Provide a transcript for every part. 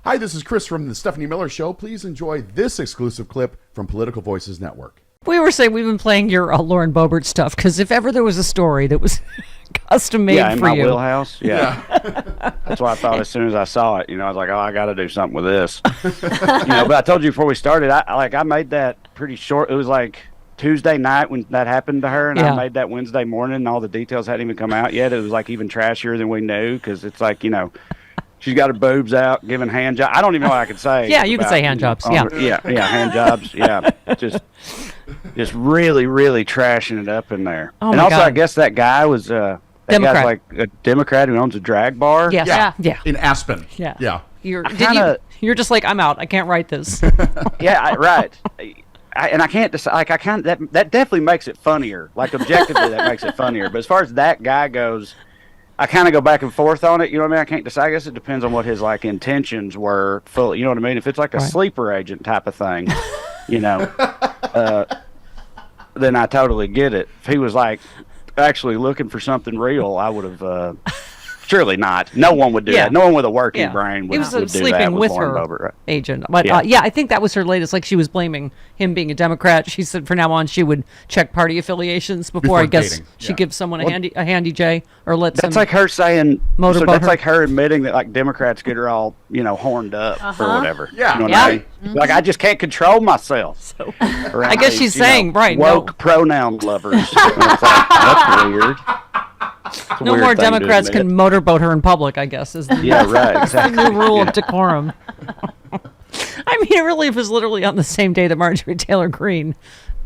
Hi, this is Chris from the Stephanie Miller Show. Please enjoy this exclusive clip from Political Voices Network. We were saying we've been playing your Lauren Boebert stuff because if ever there was a story that was custom made for you. Yeah, in my wheelhouse. Yeah. That's why I thought as soon as I saw it, I was like, oh, I got to do something with this. But I told you before we started, I made that pretty short. It was like Tuesday night when that happened to her, and I made that Wednesday morning, and all the details hadn't even come out yet. It was like even trashier than we knew because it's like, she's got her boobs out, giving hand jobs. I don't even know what I could say. Yeah, you could say hand jobs. Yeah, hand jobs. Yeah, just really, really trashing it up in there. Oh and my also, God. I guess that guy was that Democrat. guy's like a Democrat who owns a drag bar. Yes. Yeah. In Aspen. Yeah. You're just like, I'm out. I can't write this. Right. And I can't decide. Like, that definitely makes it funnier. Like, objectively, that makes it funnier. But as far as that guy goes, I kind of go back and forth on it. You know what I mean? I can't decide. I guess it depends on what his intentions were. Fully, you know what I mean? If it's like a sleeper agent type of thing, then I totally get it. If he was like actually looking for something real, I would have. Surely not. No one would do that. No one with a working brain would do that. He was sleeping with Lauren her Boebert, right? agent. But I think that was her latest. Like, she was blaming him being a Democrat. She said from now on she would check party affiliations before I guess dating. she gives someone a handy J or let That's like her saying. motorboat That's her. like her admitting that like Democrats get her all horned up or whatever. Yeah. You know what I mean? Like, I just can't control myself. I guess she's saying woke pronoun lovers. It's like, that's weird. It's a no weird more thing to Democrats admit. can motorboat her in public, I guess. Is the, Right. Exactly. the new rule of decorum. I mean, it really was literally on the same day that Marjorie Taylor Greene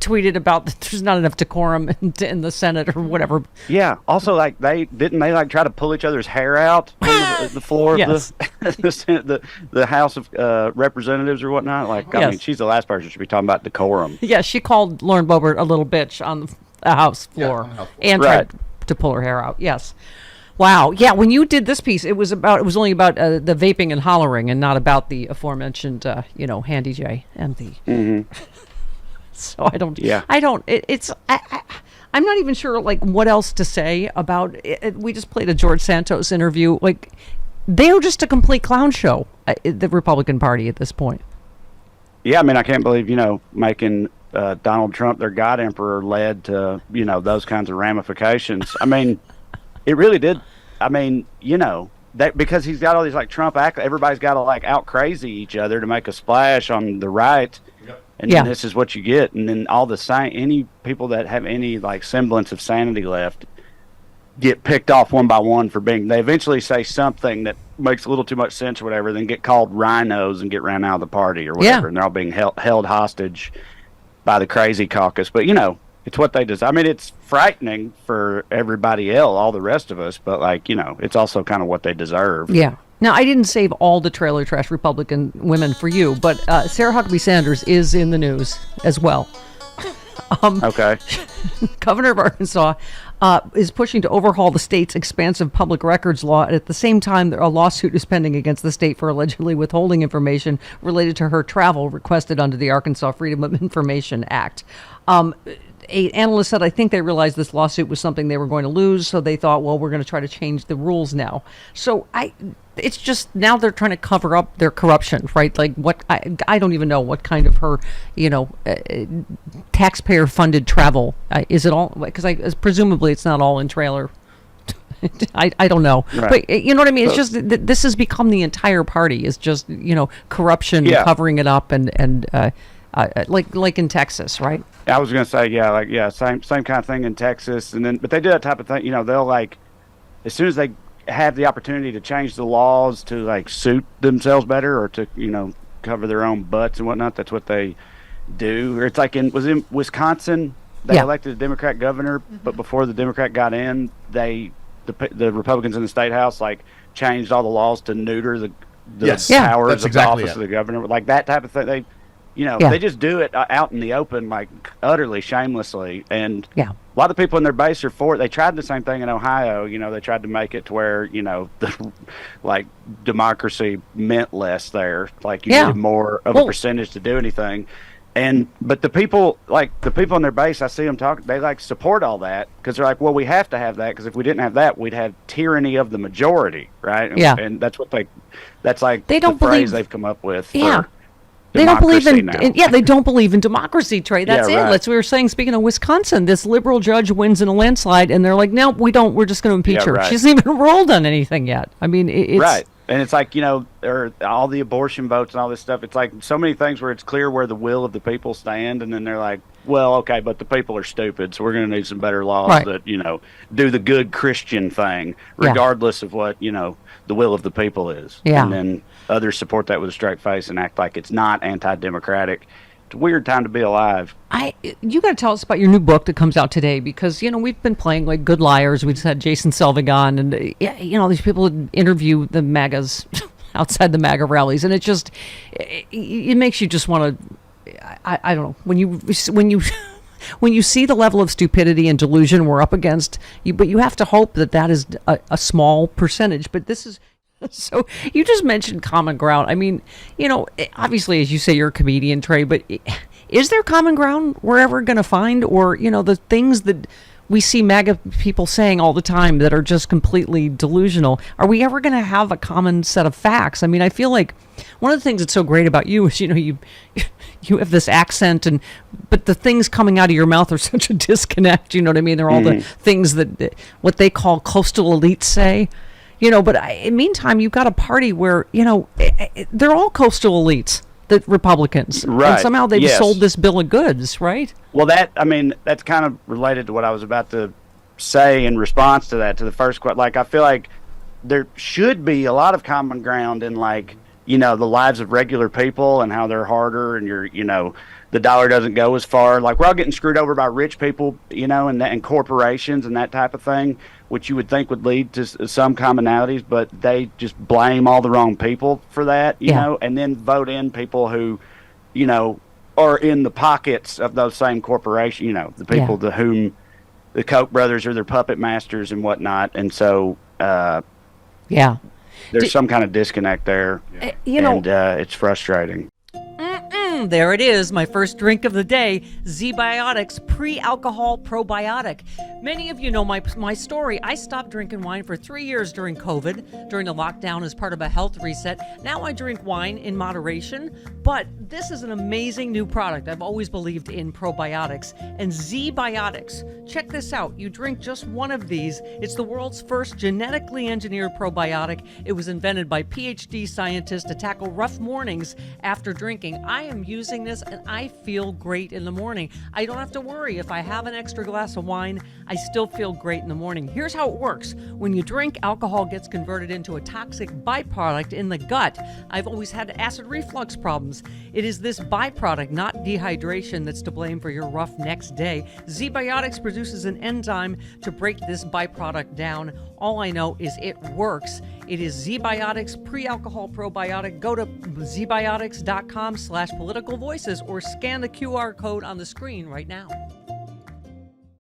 tweeted about that there's not enough decorum in the Senate or whatever. Yeah. Also, like, they try to pull each other's hair out on the floor of the House of Representatives or whatnot. Like, I mean, she's the last person who should be talking about decorum. Yeah, she called Lauren Boebert a little bitch on the House floor and tried to pull her hair out. Yes. Wow. Yeah. When you did this piece, it was only about the vaping and hollering, and not about the aforementioned, Handy J and the. So I don't. Yeah. I don't. I'm not even sure what else to say about it. We just played a George Santos interview. Like, they are just a complete clown show. The Republican Party at this point. Yeah. I mean, I can't believe making Donald Trump their God Emperor led to those kinds of ramifications. I mean, it really did. I mean, that because he's got all these Trump everybody's got to out crazy each other to make a splash on the right, and then this is what you get. And then all any people that have any semblance of sanity left get picked off one by one for being. They eventually say something that makes a little too much sense or whatever, then get called rhinos and get ran out of the party or whatever, and they're all being held hostage by the crazy caucus. But it's what they deserve. I mean, it's frightening for everybody else, all the rest of us, but it's also kind of what they deserve. Yeah. Now, I didn't save all the trailer trash Republican women for you, but Sarah Huckabee Sanders is in the news as well. Okay. Governor of Arkansas is pushing to overhaul the state's expansive public records law. And at the same time, a lawsuit is pending against the state for allegedly withholding information related to her travel requested under the Arkansas Freedom of Information Act. An analyst said, I think they realized this lawsuit was something they were going to lose, so they thought, well, we're going to try to change the rules now. So it's just now they're trying to cover up their corruption, right? Like I don't even know what kind of her, taxpayer-funded travel is it all? Because presumably it's not all in trailer. I don't know, right. But you know what I mean. It's just this has become the entire party is just corruption, covering it up, and like in Texas, right? I was going to say, same kind of thing in Texas, but they do that type of thing. They'll as soon as they have the opportunity to change the laws to suit themselves better or to cover their own butts and whatnot. That's what they do. Or it's in Wisconsin, they elected a Democrat governor, but before the Democrat got in, the Republicans in the state house changed all the laws to neuter the powers of the office of the governor, that type of thing. They just do it out in the open, utterly shamelessly. And a lot of people in their base are for it. They tried the same thing in Ohio. They tried to make it to where, democracy meant less there. You needed more of a percentage to do anything. But the people on their base, I see them talk. They like support all that because they're like, well, we have to have that because if we didn't have that, we'd have tyranny of the majority, right? Yeah. And that's that's like they don't the phrase believe they've come up with. Yeah. For they don't believe they now. don't believe in democracy, Trae. That's Yeah, it. right. That's what we were saying. Speaking of Wisconsin, this liberal judge wins in a landslide, and they're like, no, we don't. We're just going to impeach her. Right. She hasn't even ruled on anything yet. I mean, it's right. And it's like, or all the abortion votes and all this stuff. It's like so many things where it's clear where the will of the people stand, and then they're like, well, okay, but the people are stupid, so we're going to need some better laws that, do the good Christian thing, regardless of what, the will of the people is. Yeah. And then others support that with a straight face and act like it's not anti-democratic. It's a weird time to be alive. You got to tell us about your new book that comes out today because we've been playing like Good Liars. We just had Jason Selvig on, and these people interview the MAGAs outside the MAGA rallies, and it makes you just want to. I don't know when you see the level of stupidity and delusion we're up against, but you have to hope that is a small percentage. But this is. So you just mentioned common ground. I mean, obviously, as you say, you're a comedian, Trae, but is there common ground we're ever going to find? Or, the things that we see MAGA people saying all the time that are just completely delusional, are we ever going to have a common set of facts? I mean, I feel like one of the things that's so great about you is, you have this accent, but the things coming out of your mouth are such a disconnect, you know what I mean? They're all the things that what they call coastal elites say. But in the meantime, you've got a party where, they're all coastal elites, the Republicans. Right. And somehow they've sold this bill of goods, right? Well, that's kind of related to what I was about to say in response to that, to the first question. Like, I feel like there should be a lot of common ground in, like, the lives of regular people and how they're harder and the dollar doesn't go as far. Like, we're all getting screwed over by rich people, and corporations and that type of thing, which you would think would lead to some commonalities, but they just blame all the wrong people for that, you know, and then vote in people who, are in the pockets of those same corporations, the people to whom the Koch brothers are their puppet masters and whatnot. And so, there's some kind of disconnect there, and it's frustrating. There it is, my first drink of the day, Z-Biotics Pre-Alcohol Probiotic. Many of you know my story. I stopped drinking wine for 3 years during COVID, during the lockdown as part of a health reset. Now I drink wine in moderation, but this is an amazing new product. I've always believed in probiotics. And Z-Biotics, check this out. You drink just one of these. It's the world's first genetically engineered probiotic. It was invented by PhD scientists to tackle rough mornings after drinking. I am using this and I feel great in the morning. I don't have to worry if I have an extra glass of wine, I still feel great in the morning. Here's how it works. When you drink, alcohol gets converted into a toxic byproduct in the gut. I've always had acid reflux problems. It is this byproduct, not dehydration, that's to blame for your rough next day. Z-Biotics produces an enzyme to break this byproduct down. All I know is it works. It is Z-Biotics Pre-Alcohol Probiotic. Go to zbiotics.com/politicalvoices or scan the QR code on the screen right now.